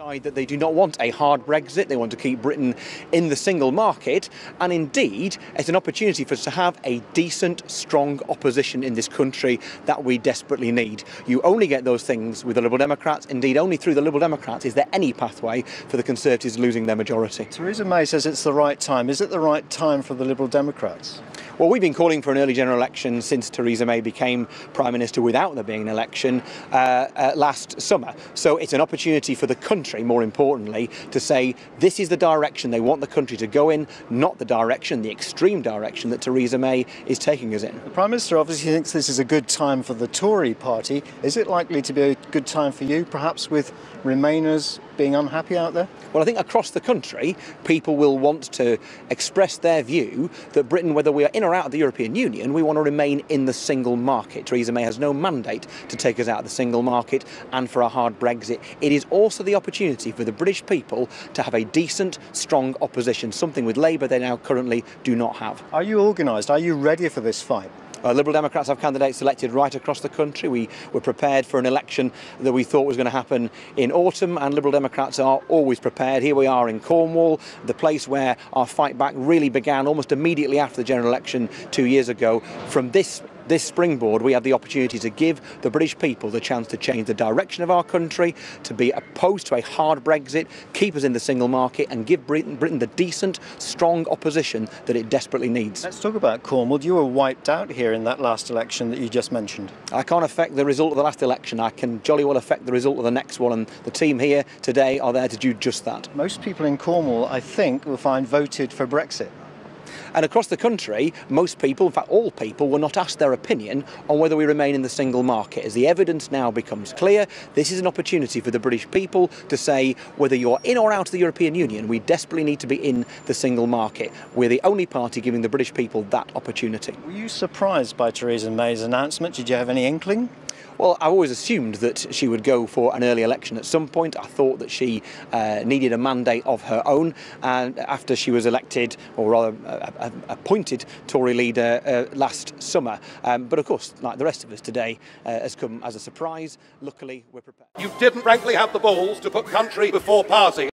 That they do not want a hard Brexit, they want to keep Britain in the single market, and indeed it's an opportunity for us to have a decent, strong opposition in this country that we desperately need. You only get those things with the Liberal Democrats. Indeed, only through the Liberal Democrats is there any pathway for the Conservatives losing their majority. Theresa May says it's the right time. Is it the right time for the Liberal Democrats? Well, we've been calling for an early general election since Theresa May became Prime Minister without there being an election last summer. So it's an opportunity for the country, more importantly, to say this is the direction they want the country to go in, not the direction, the extreme direction that Theresa May is taking us in. The Prime Minister obviously thinks this is a good time for the Tory party. Is it likely to be a good time for you, perhaps with Remainers being unhappy out there? Well, I think across the country, people will want to express their view that Britain, whether we are in or out of the European Union, we want to remain in the single market. Theresa May has no mandate to take us out of the single market and for a hard Brexit. It is also the opportunity for the British people to have a decent, strong opposition, something with Labour they now currently do not have. Are you organised? Are you ready for this fight? Liberal Democrats have candidates selected right across the country. We were prepared for an election that we thought was going to happen in autumn, and Liberal Democrats are always prepared. Here we are in Cornwall, the place where our fight back really began almost immediately after the general election 2 years ago. From this springboard, we have the opportunity to give the British people the chance to change the direction of our country, to be opposed to a hard Brexit, keep us in the single market and give Britain the decent, strong opposition that it desperately needs. Let's talk about Cornwall. You were wiped out here in that last election that you just mentioned. I can't affect the result of the last election. I can jolly well affect the result of the next one, and the team here today are there to do just that. Most people in Cornwall, I think, will find voted for Brexit. And across the country, most people, in fact all people, will not ask their opinion on whether we remain in the single market. As the evidence now becomes clear, this is an opportunity for the British people to say whether you're in or out of the European Union, we desperately need to be in the single market. We're the only party giving the British people that opportunity. Were you surprised by Theresa May's announcement? Did you have any inkling? Well, I always assumed that she would go for an early election at some point. I thought that she needed a mandate of her own, and after she was elected, or rather appointed Tory leader last summer. But of course, like the rest of us today, has come as a surprise. Luckily, we're prepared. You didn't frankly have the balls to put country before party.